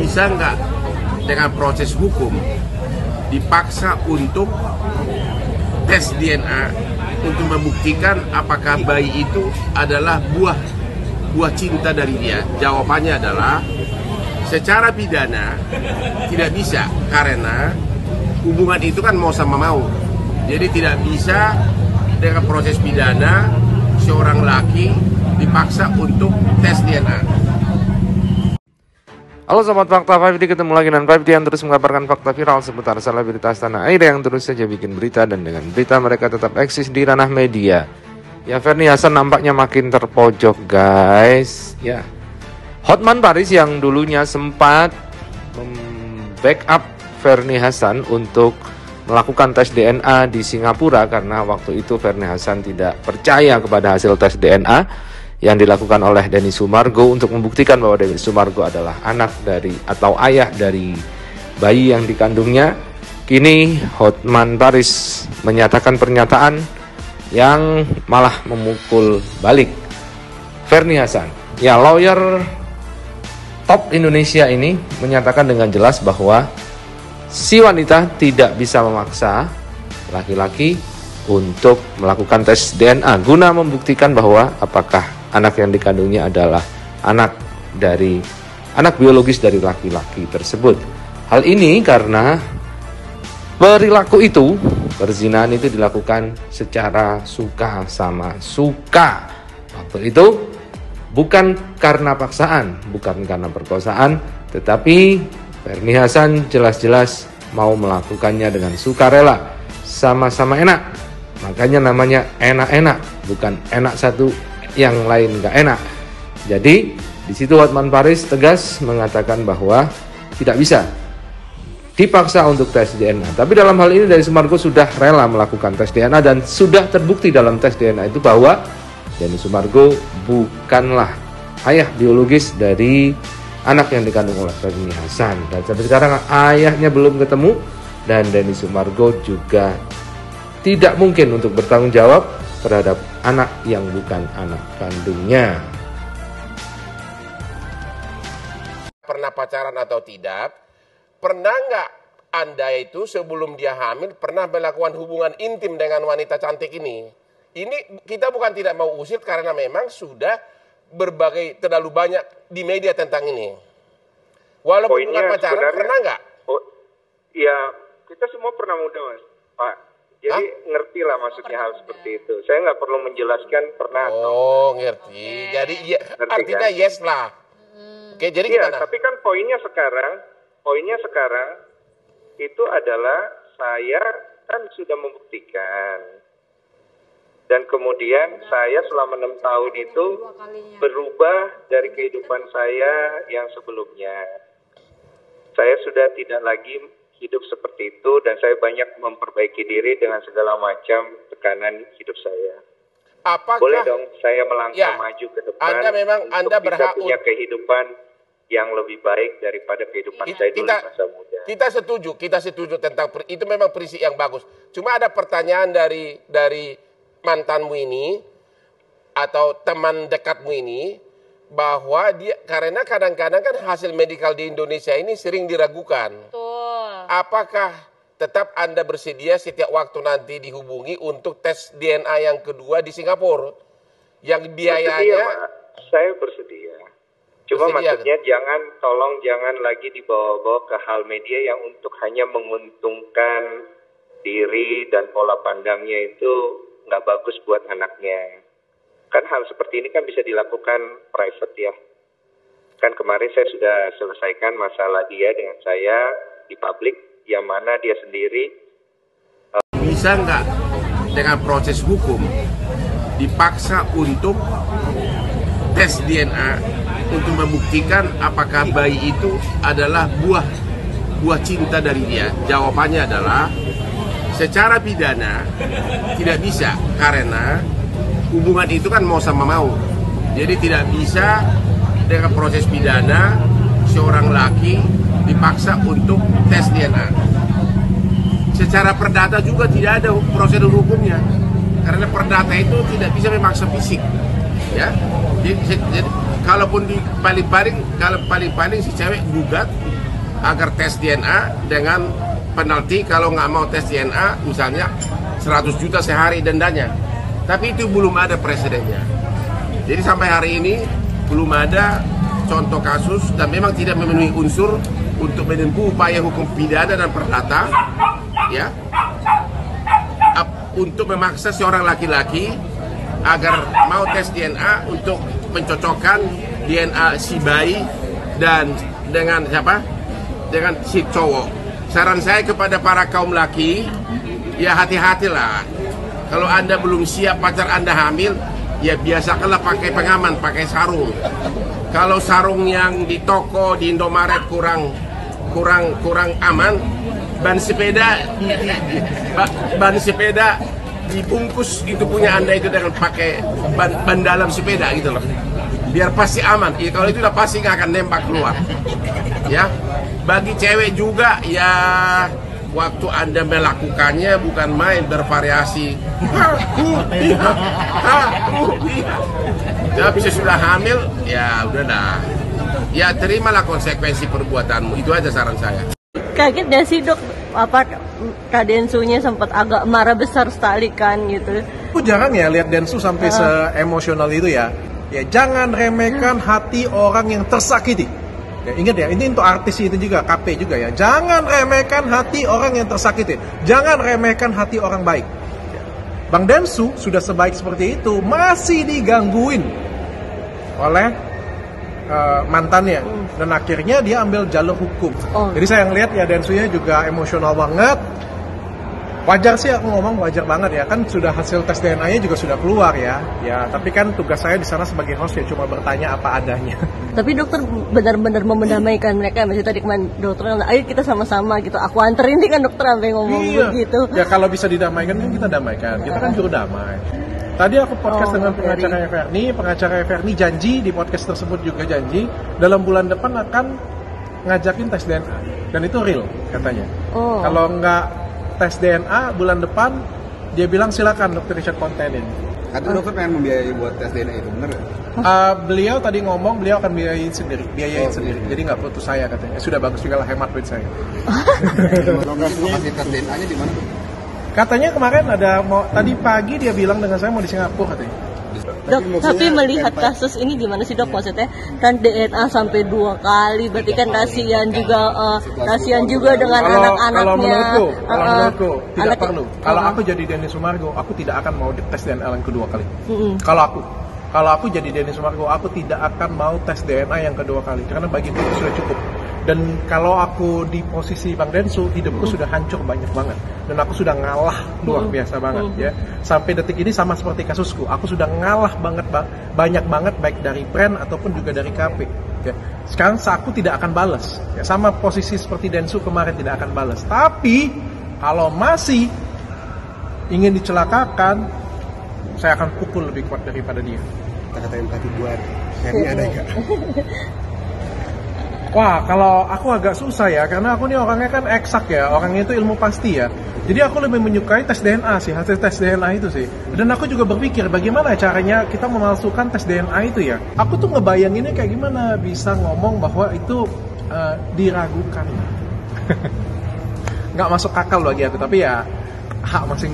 bisa nggak dengan proses hukum dipaksa untuk tes DNA untuk membuktikan apakah bayi itu adalah buah cinta dari dia? Jawabannya adalah secara pidana tidak bisa, karena hubungan itu kan mau sama mau. Jadi tidak bisa dengan proses pidana seorang laki dipaksa untuk tes DNA. Halo Sobat Fakta 5D, ketemu lagi dengan 5D yang terus mengabarkan fakta viral seputar selebritas tanah air yang terus saja bikin berita, dan dengan berita mereka tetap eksis di ranah media. Ya, Ferny Hassan nampaknya makin terpojok guys. Ya, Hotman Paris yang dulunya sempat membackup Ferny Hassan untuk melakukan tes DNA di Singapura karena waktu itu Ferny Hassan tidak percaya kepada hasil tes DNA yang dilakukan oleh Denny Sumargo untuk membuktikan bahwa Denny Sumargo adalah anak dari atau ayah dari bayi yang dikandungnya. Kini Hotman Paris menyatakan pernyataan yang malah memukul balik Ferny Hassan. Ya, lawyer top Indonesia ini menyatakan dengan jelas bahwa si wanita tidak bisa memaksa laki-laki untuk melakukan tes DNA guna membuktikan bahwa apakah anak yang dikandungnya adalah anak biologis dari laki-laki tersebut. Hal ini karena perilaku itu, perzinahan itu dilakukan secara suka sama suka. Waktu itu bukan karena paksaan, bukan karena perkosaan, tetapi Ferny Hassan jelas-jelas mau melakukannya dengan sukarela, sama-sama enak. Makanya namanya enak-enak, bukan enak satu yang lain nggak enak. Jadi di situ Hotman Paris tegas mengatakan bahwa tidak bisa dipaksa untuk tes DNA. Tapi dalam hal ini Denny Sumargo sudah rela melakukan tes DNA dan sudah terbukti dalam tes DNA itu bahwa Denny Sumargo bukanlah ayah biologis dari anak yang dikandung oleh Ferny Hassan. Dan sampai sekarang ayahnya belum ketemu, dan Denny Sumargo juga tidak mungkin untuk bertanggung jawab terhadap anak yang bukan anak kandungnya. Pernah pacaran atau tidak? Pernah nggak Anda itu sebelum dia hamil pernah melakukan hubungan intim dengan wanita cantik ini? Ini kita bukan tidak mau usir karena memang sudah terlalu banyak di media tentang ini. Walaupun bukan pacaran, pernah nggak? Oh, ya, kita semua pernah muda, Mas. Pak. Jadi ngerti lah maksudnya hal seperti itu. Saya nggak perlu menjelaskan pernah. Oh, ngerti. Jadi ya, artinya kan? Yes lah. Oke, jadi ya, gimana? tapi kan poinnya sekarang itu adalah saya kan sudah membuktikan. Dan kemudian saya selama 6 tahun itu berubah dari kehidupan saya yang sebelumnya. Saya sudah tidak lagi hidup seperti itu, dan saya banyak memperbaiki diri dengan segala macam tekanan hidup saya. Apakah, boleh dong saya melangkah maju ke depan Anda berhak punya kehidupan yang lebih baik daripada kehidupan saya dulu masa muda. Kita setuju tentang itu, memang prinsip yang bagus. Cuma ada pertanyaan dari mantanmu ini atau teman dekatmu ini, bahwa dia karena kadang-kadang kan hasil medikal di Indonesia ini sering diragukan. Betul. Apakah tetap Anda bersedia setiap waktu nanti dihubungi untuk tes DNA yang kedua di Singapura? Yang biayanya... Saya bersedia. Cuma maksudnya tolong jangan lagi dibawa-bawa ke hal media yang untuk hanya menguntungkan diri, dan pola pandangnya itu nggak bagus buat anaknya. Kan hal seperti ini kan bisa dilakukan private ya. Kan kemarin saya sudah selesaikan masalah dia dengan saya di publik, yang mana dia sendiri. Bisa nggak dengan proses hukum dipaksa untuk tes DNA untuk membuktikan apakah bayi itu adalah buah cinta dari dia? Jawabannya adalah secara pidana tidak bisa, karena hubungan itu kan mau sama mau. Jadi tidak bisa dengan proses pidana seorang laki dipaksa untuk tes DNA. Secara perdata juga tidak ada prosedur hukumnya, karena perdata itu tidak bisa memaksa fisik. Ya, jadi kalaupun di paling-paling si cewek gugat agar tes DNA dengan penalti kalau nggak mau tes DNA misalnya 100 juta sehari dendanya. Tapi itu belum ada presidennya. Jadi sampai hari ini belum ada contoh kasus dan memang tidak memenuhi unsur untuk menempuh upaya hukum pidana dan perdata, ya, untuk memaksa seorang laki-laki agar mau tes DNA untuk mencocokkan DNA si bayi dan dengan siapa? Dengan si cowok. Saran saya kepada para kaum laki, ya hati-hatilah. Kalau Anda belum siap pacar Anda hamil, ya biasakanlah pakai pengaman, pakai sarung. Kalau sarung yang di toko di Indomaret kurang aman, ban sepeda dibungkus itu punya Anda itu dengan pakai ban dalam sepeda gitu loh. Biar pasti aman. Ya, kalau itu udah pasti nggak akan nembak keluar. Ya, bagi cewek juga ya waktu Anda melakukannya bukan main bervariasi. Tapi sesudah hamil ya udah dah. Ya terimalah konsekuensi perbuatanmu. Itu aja saran saya. Kaget gak sih dok, apa Kak Densunya sempat agak marah besar sekali kan gitu. Jangan ya lihat Densu sampai se-emosional itu ya. Ya jangan remehkan hati orang yang tersakiti. Ya, ingat ya, ini untuk artis itu juga, KP juga ya. Jangan remehkan hati orang yang tersakiti. Jangan remehkan hati orang baik. Ya. Bang Densu sudah sebaik seperti itu, masih digangguin oleh mantannya. Dan akhirnya dia ambil jalur hukum. Jadi saya ngeliat ya Densunya juga emosional banget. Wajar sih aku ngomong, wajar banget ya, kan sudah hasil tes DNA-nya juga sudah keluar ya. Ya, tapi kan tugas saya di sana sebagai host ya cuma bertanya apa adanya. Tapi dokter benar-benar mendamaikan mereka. Maksudnya tadi kemarin dokter bilang, ayo kita sama-sama gitu. Aku anterin nih kan dokter sampai ngomong begitu. Ya kalau bisa didamaikan kan kita damaikan. Kita kan juru damai. Tadi aku podcast dengan pengacara Ferni janji di podcast tersebut juga janji dalam bulan depan akan ngajakin tes DNA. Dan itu real katanya. Kalau nggak tes DNA bulan depan, dia bilang silakan dokter Richard kontenin. Katanya dokter pengen membiayai buat tes DNA itu, bener gak? Beliau tadi ngomong, beliau akan biayain sendiri. Jadi nggak butuh saya katanya. Sudah bagus juga lah, hemat duit saya. Lokasi tes DNA-nya di mana tuh? Katanya kemarin tadi pagi dia bilang dengan saya mau di Singapura katanya. Dok, tapi melihat kasus ini gimana sih dok, maksudnya kan DNA sampai 2 kali, berarti kan kasihan juga dengan anak-anaknya. Kalau menurutku tidak perlu. Kalau aku jadi Denny Sumargo, aku tidak akan mau tes DNA yang kedua kali. Kalau aku jadi Denny Sumargo, aku tidak akan mau tes DNA yang kedua kali karena bagiku itu sudah cukup. Dan kalau aku di posisi Bang Densu, hidupku sudah hancur banyak banget. Dan aku sudah ngalah luar biasa banget ya. Sampai detik ini sama seperti kasusku, aku sudah ngalah banyak banget baik dari brand ataupun juga dari KP. Ya. Sekarang aku tidak akan balas. Ya, sama posisi seperti Densu kemarin tidak akan balas. Tapi kalau masih ingin dicelakakan, saya akan pukul lebih kuat daripada dia. Kata-kata yang tadi buat Ferni ada nggak? Wah, kalau aku agak susah ya, karena aku nih orangnya kan eksak ya, orangnya itu ilmu pasti ya. Jadi aku lebih menyukai tes DNA sih, hasil tes DNA itu sih. Dan aku juga berpikir bagaimana caranya kita memalsukan tes DNA itu ya. Aku tuh ngebayanginnya kayak gimana bisa ngomong bahwa itu diragukan. Nggak masuk akal bagi aku, tapi ya hak masing-masing.